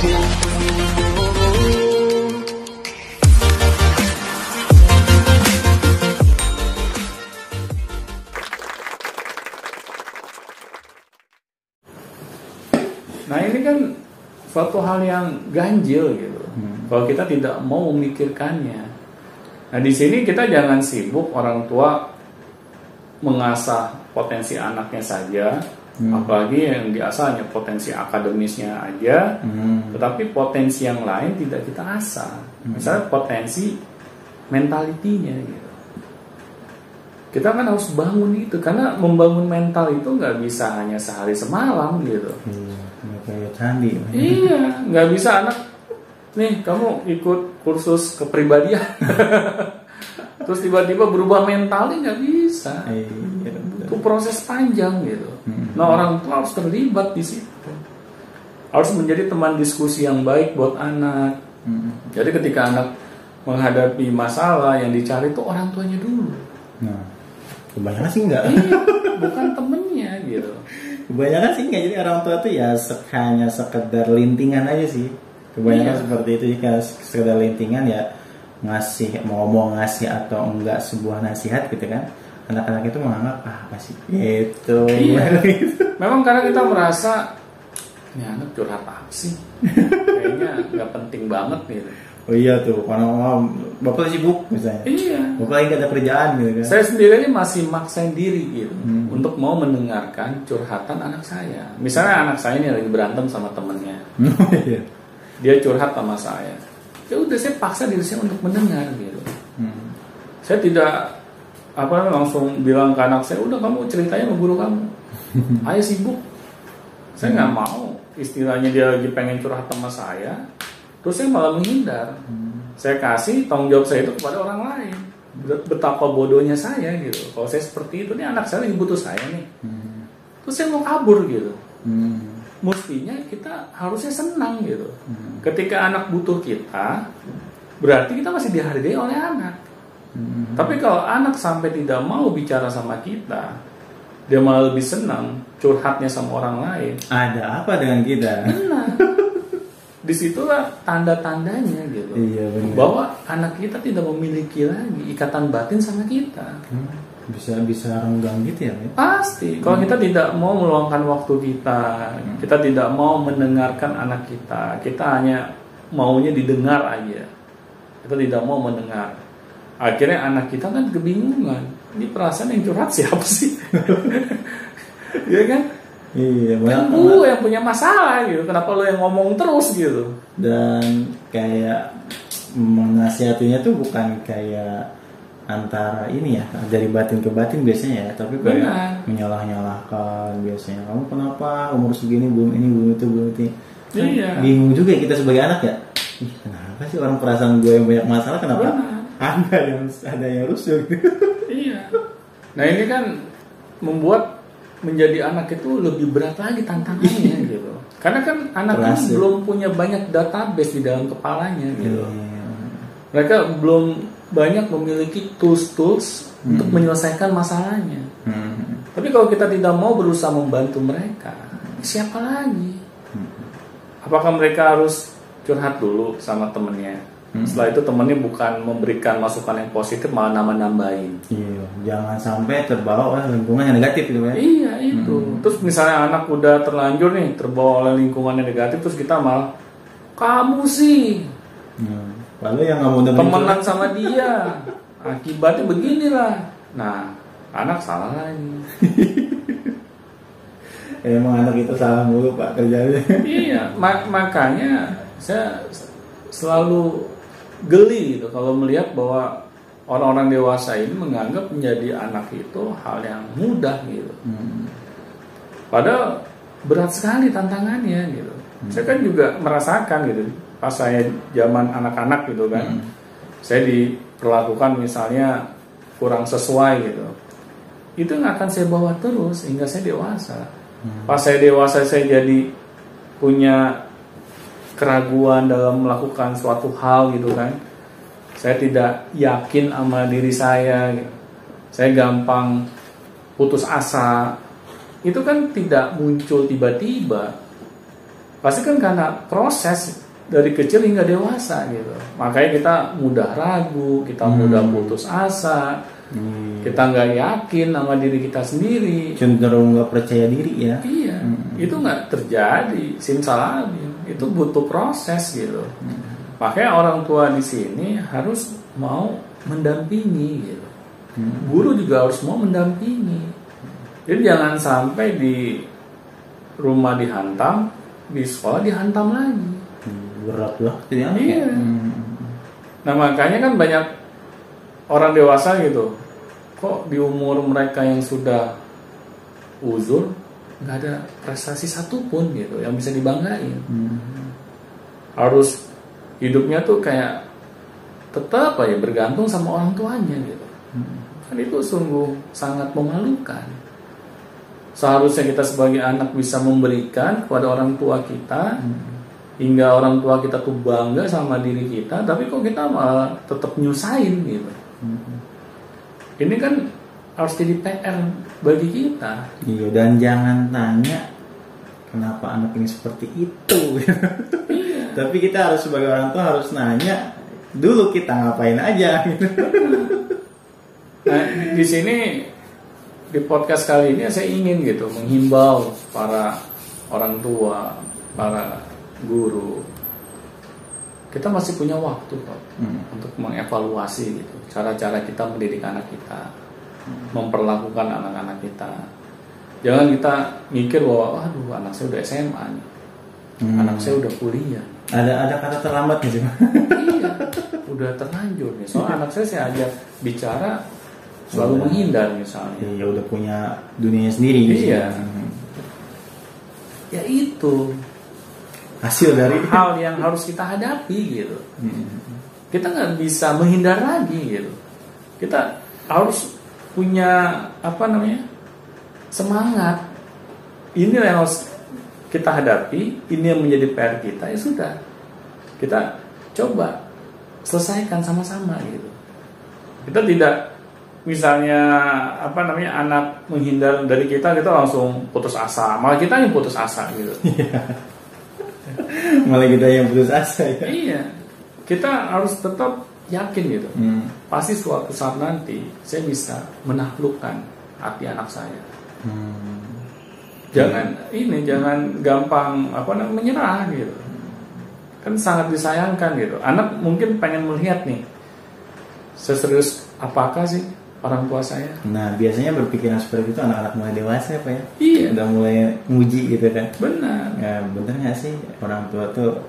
Nah ini kan suatu hal yang ganjil gitu. Kalau kita tidak mau memikirkannya. Nah di sini kita jangan sibuk orang tua mengasah potensi anaknya saja, apalagi yang biasanya potensi akademisnya aja, tetapi potensi yang lain tidak kita asah. Misalnya potensi mentalitinya gitu. Kita kan harus bangun itu, karena membangun mental itu nggak bisa hanya sehari semalam gitu. Kayak candi. Iya, nggak bisa anak nih kamu ikut kursus kepribadian terus tiba-tiba berubah mentalnya, nggak bisa. Itu proses panjang gitu. Nah orang tua harus terlibat di situ, harus menjadi teman diskusi yang baik buat anak. Jadi ketika anak menghadapi masalah, yang dicari itu orang tuanya dulu. Nah, kebanyakan sih enggak. Iya, bukan temennya gitu. Kebanyakan sih enggak, jadi orang tua tuh ya hanya sekedar lintingan aja sih. Kebanyakan seperti itu, jika sekedar lintingan ya ngasih, mau ngomong ngasih atau enggak sebuah nasihat gitu kan. Anak-anak itu menganggap apa sih itu. Iya. Memang karena kita merasa ini anak curhat apa sih? Kayaknya nggak penting banget gitu. Oh iya tuh, karena bapak sibuk misalnya. Iya. Bapak lagi gak ada kerjaan gitu kan. Saya sendiri ini masih maksain diri gitu untuk mau mendengarkan curhatan anak saya. Misalnya anak saya ini lagi berantem sama temennya. Dia curhat sama saya. Ya udah, saya paksa diri saya untuk mendengar gitu. Saya tidak langsung bilang ke anak saya, udah kamu ceritanya sama guru kamu. Ayah sibuk. Saya nggak mau. Istilahnya dia lagi pengen curhat sama saya, terus saya malah menghindar. Saya kasih tanggung jawab saya itu kepada orang lain. Betapa bodohnya saya gitu. Kalau saya seperti itu, nih anak saya lagi butuh saya nih. Terus saya mau kabur gitu. Mestinya kita harusnya senang gitu. Ketika anak butuh kita, berarti kita masih dihargai oleh anak. Tapi kalau anak sampai tidak mau bicara sama kita, dia malah lebih senang curhatnya sama orang lain. Ada apa dengan kita? Benar. Disitulah tanda-tandanya gitu. Iya, benar. Bahwa anak kita tidak memiliki lagi ikatan batin sama kita. Bisa renggang gitu ya? Pasti. Kalau kita tidak mau meluangkan waktu kita, kita tidak mau mendengarkan anak kita hanya maunya didengar aja. Kita tidak mau mendengar. Akhirnya anak kita kan kebingungan. Ini perasaan yang curhat siapa sih? Iya kan? Iya, kan gue yang punya masalah gitu. Kenapa lo yang ngomong terus gitu? Dan kayak menasihatinya tuh bukan kayak antara ini ya, dari batin ke batin biasanya ya, tapi kayak menyalah-nyalahkan biasanya. Kamu kenapa umur segini belum ini belum itu belum itu? Iya. Bingung juga kita sebagai anak ya. Ih, kenapa sih orang perasaan gue yang banyak masalah, kenapa ada yang rusuh gitu? Iya. Nah ini kan membuat menjadi anak itu lebih berat lagi tantangannya gitu. Karena kan anak ini belum punya banyak database di dalam kepalanya gitu. Mereka belum banyak memiliki tools untuk menyelesaikan masalahnya. Tapi kalau kita tidak mau berusaha membantu mereka, siapa lagi? Apakah mereka harus curhat dulu sama temennya? Setelah itu temennya bukan memberikan masukan yang positif, malah nambah-nambahin. Iya, jangan sampai terbawa oleh lingkungan yang negatif gitu ya. Iya itu. Terus misalnya anak udah terlanjur nih terbawa oleh lingkungan yang negatif, terus kita malah kamu sih. Lalu yang nggak mau dengerin temenan sama dia, akibatnya beginilah. Nah, anak salah lagi. Emang anak itu salah mulu Pak kerjanya. Iya, makanya saya selalu geli gitu kalau melihat bahwa orang-orang dewasa ini menganggap menjadi anak itu hal yang mudah gitu. Padahal berat sekali tantangannya gitu. Saya kan juga merasakan gitu. Pas saya zaman anak-anak gitu kan, saya diperlakukan misalnya kurang sesuai gitu, itu nggak akan saya bawa terus hingga saya dewasa. Pas saya dewasa, saya jadi punya keraguan dalam melakukan suatu hal gitu kan, saya tidak yakin sama diri saya gitu. Saya gampang putus asa. Itu kan tidak muncul tiba-tiba. Pasti kan karena proses dari kecil hingga dewasa gitu. Makanya kita mudah ragu, kita mudah putus asa, kita nggak yakin sama diri kita sendiri, cenderung nggak percaya diri ya. Iya, itu nggak terjadi simsalabim, itu butuh proses gitu. Makanya orang tua di sini harus mau mendampingi gitu. Guru juga harus mau mendampingi. Jadi jangan sampai di rumah dihantam, di sekolah dihantam lagi. Berat lah. Iya. Nah makanya kan banyak orang dewasa gitu, kok di umur mereka yang sudah uzur nggak ada prestasi satupun gitu yang bisa dibanggain. Harus hidupnya tuh kayak tetap aja bergantung sama orang tuanya gitu. Kan itu sungguh sangat memalukan. Seharusnya kita sebagai anak bisa memberikan kepada orang tua kita, hingga orang tua kita tuh bangga sama diri kita, tapi kok kita malah tetap nyusahin gitu. Ini kan harus jadi PR bagi kita. Iya, dan jangan tanya kenapa anak ini seperti itu. Iya. Tapi kita harus sebagai orang tua harus nanya dulu kita ngapain aja. Nah, di sini di podcast kali ini saya ingin gitu menghimbau para orang tua, para guru, kita masih punya waktu kok untuk mengevaluasi gitu cara-cara kita mendidik anak kita, memperlakukan anak-anak kita. Jangan kita mikir bahwa aduh anak saya udah SMA nih, anak saya udah kuliah. Ada kata terlambat nih. Iya, udah terlanjur nih. Soalnya anak saya ajak bicara selalu menghindar misalnya. Iya, udah punya dunia sendiri gitu. Iya. Ya itu hasil dari hal yang harus kita hadapi gitu. Kita nggak bisa menghindar lagi gitu. Kita harus punya semangat. Ini yang harus kita hadapi. Ini yang menjadi PR kita. Ya sudah, kita coba selesaikan sama-sama gitu. Kita tidak misalnya anak menghindar dari kita langsung putus asa. Malah kita yang putus asa gitu. Malah kita yang putus asa ya. Iya, kita harus tetap yakin gitu. Pasti suatu saat nanti saya bisa menaklukkan hati anak saya. Jangan gampang menyerah gitu. Kan sangat disayangkan gitu. Anak mungkin pengen melihat nih, seserius apakah sih orang tua saya. Nah biasanya berpikiran seperti itu anak-anak mulai dewasa Pak ya. Iya. Udah mulai nguji gitu kan. Benar. Ya bener nggak sih orang tua tuh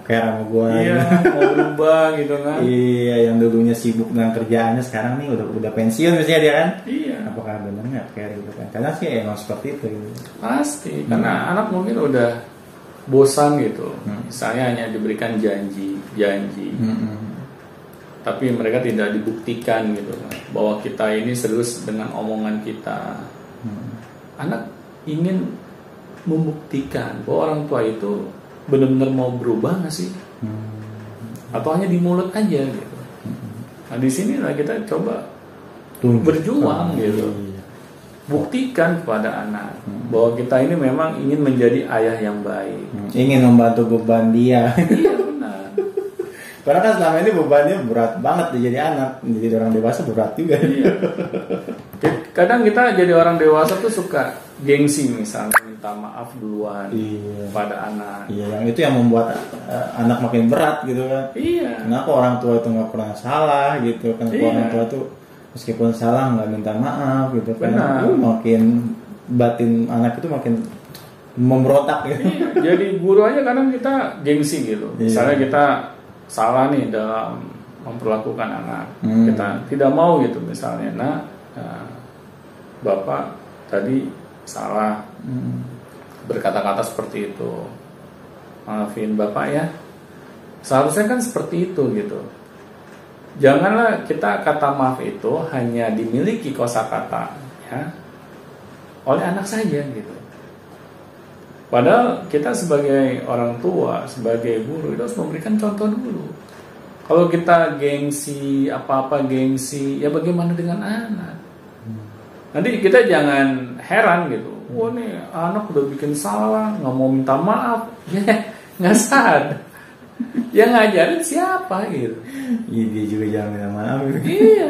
care sama gue. Iya. Mau berubah gitu kan. Iya, yang dulunya sibuk dengan kerjaannya sekarang nih udah pensiun misalnya dia kan. Iya. Apakah bener nggak care gitu kan? Karena sih emang seperti itu. Gitu. Pasti. Karena anak mungkin udah bosan gitu. Misalnya hanya diberikan janji. Tapi mereka tidak dibuktikan gitu bahwa kita ini serius dengan omongan kita. Anak ingin membuktikan bahwa orang tua itu benar-benar mau berubah nggak sih, atau hanya di mulut aja gitu. Nah di sini lah kita coba berjuang gitu, buktikan kepada anak bahwa kita ini memang ingin menjadi ayah yang baik, ingin membantu beban dia. Iya benar. Karena kan selama ini bebannya berat banget jadi anak, jadi orang dewasa berat juga. Iya. Kadang kita jadi orang dewasa tuh suka gengsi misalnya minta maaf duluan pada anak. Iya, yang itu yang membuat anak makin berat gitu kan. Iya. Kenapa orang tua itu nggak pernah salah gitu? Kenapa orang tua tuh meskipun salah nggak minta maaf gitu kan? Makin batin anak itu makin memberontak gitu. Iya. Jadi guru aja kadang kita gengsi gitu. Misalnya kita salah nih dalam memperlakukan anak, kita tidak mau gitu misalnya, bapak tadi salah berkata-kata seperti itu, maafin bapak ya. Seharusnya kan seperti itu gitu. Janganlah kita kata maaf itu hanya dimiliki kosakata ya oleh anak saja gitu. Padahal kita sebagai orang tua, sebagai guru itu harus memberikan contoh dulu. Kalau kita gengsi, apa-apa gengsi, ya bagaimana dengan anak? Nanti kita jangan heran gitu. Wah nih anak udah bikin salah, nggak mau minta maaf, ya nggak sadar. Yang ngajarin siapa gitu? Iya, dia juga jangan minta maaf. Iya.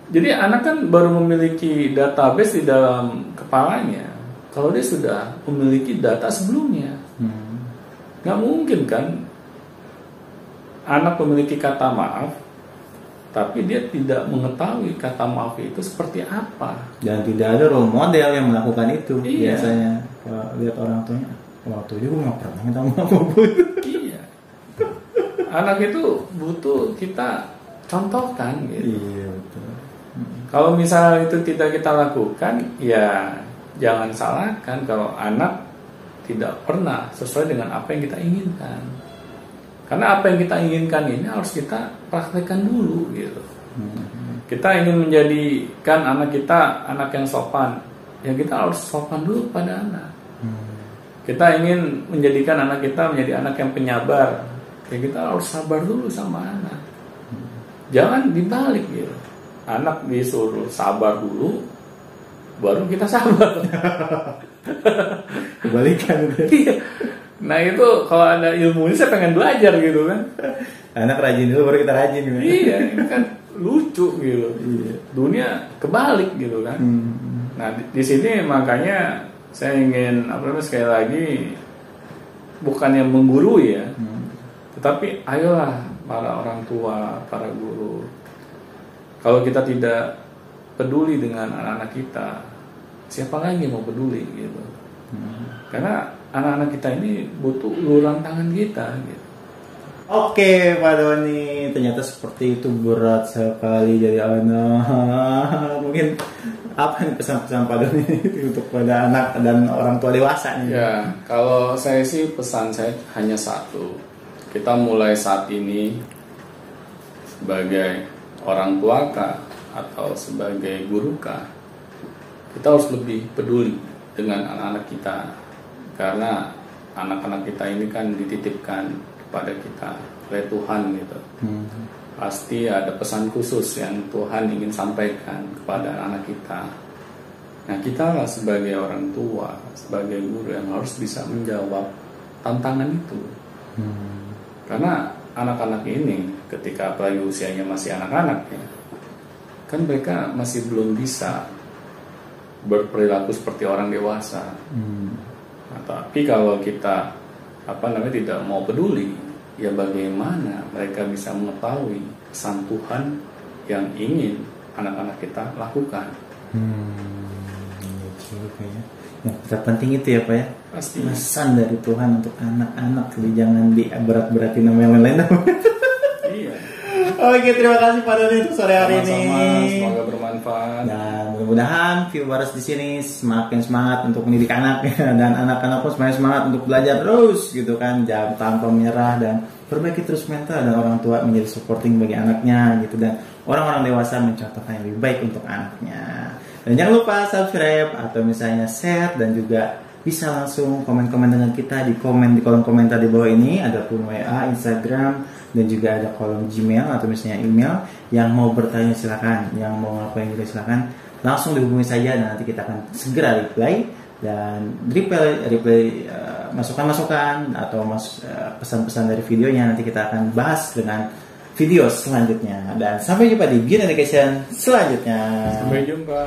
Jadi anak kan baru memiliki database di dalam kepalanya. Kalau dia sudah memiliki data sebelumnya, nggak mungkin kan anak memiliki kata maaf, tapi dia tidak mengetahui kata maaf itu seperti apa. Dan tidak ada role model yang melakukan itu. Iya. Biasanya kalau lihat orang tuanya, waktu juga nggak pernah minta maaf. Iya. Anak itu butuh kita contohkan gitu. Iya betul. Kalau misalnya itu tidak kita lakukan, ya jangan salahkan kalau anak tidak pernah sesuai dengan apa yang kita inginkan. Karena apa yang kita inginkan ini harus kita praktekkan dulu gitu. Kita ingin menjadikan anak kita anak yang sopan, ya kita harus sopan dulu pada anak. Kita ingin menjadikan anak kita menjadi anak yang penyabar, ya kita harus sabar dulu sama anak. Jangan dibalik gitu. Anak disuruh sabar dulu, baru kita sabar. Kebalikan. Nah itu kalau ada ilmunya saya pengen belajar gitu kan. Anak rajin dulu baru kita rajin gitu. Iya, ini kan lucu gitu. Iya. Dunia kebalik gitu kan. Nah di sini makanya saya ingin sekali lagi bukannya menggurui ya, tetapi ayolah para orang tua, para guru. Kalau kita tidak peduli dengan anak-anak kita, siapa lagi yang mau peduli gitu? Karena anak-anak kita ini butuh uluran tangan kita gitu. Oke Pak Doni, ternyata seperti itu, berat sekali jadi anak. Mungkin apa nih pesan-pesan Pak Doni untuk pada anak dan orang tua dewasa nih? Ya, kalau saya sih pesan saya hanya satu. Kita mulai saat ini sebagai orang tua kah atau sebagai guru kah, kita harus lebih peduli dengan anak-anak kita. Karena anak-anak kita ini kan dititipkan kepada kita oleh Tuhan gitu. Pasti ada pesan khusus yang Tuhan ingin sampaikan kepada anak kita. Nah kita lah sebagai orang tua, sebagai guru yang harus bisa menjawab tantangan itu. Karena anak-anak ini ketika apalagi usianya masih anak-anak ya, kan mereka masih belum bisa berperilaku seperti orang dewasa. Nah, tapi kalau kita tidak mau peduli, ya bagaimana mereka bisa mengetahui pesan Tuhan yang ingin anak-anak kita lakukan? Iya juga ya. Yang terpenting itu ya Pak ya. Pasti. Pesan dari Tuhan untuk anak-anak, jadi jangan diberat-beratin sama yang lain-lain. Iya. Oke, terima kasih Pak Doni untuk sore hari ini. Semoga bermanfaat. Dan mudah-mudahan viewers di sini semakin semangat untuk mendidik anak ya, dan anak-anak pun semakin semangat untuk belajar terus gitu kan, jangan tanpa menyerah dan perbaiki terus mental, dan orang tua menjadi supporting bagi anaknya gitu, dan orang-orang dewasa mencontohkan yang lebih baik untuk anaknya. Dan jangan lupa subscribe atau misalnya share, dan juga bisa langsung komen-komen dengan kita di kolom komentar di bawah ini. Ada pun WA, Instagram, dan juga ada kolom Gmail atau misalnya email. Yang mau bertanya silakan, yang mau ngapain juga silakan, langsung dihubungi saja dan nanti kita akan segera reply, dan reply masukan-masukan atau pesan-pesan dari videonya nanti kita akan bahas dengan video selanjutnya. Dan sampai jumpa di Beyond Education selanjutnya. Sampai jumpa.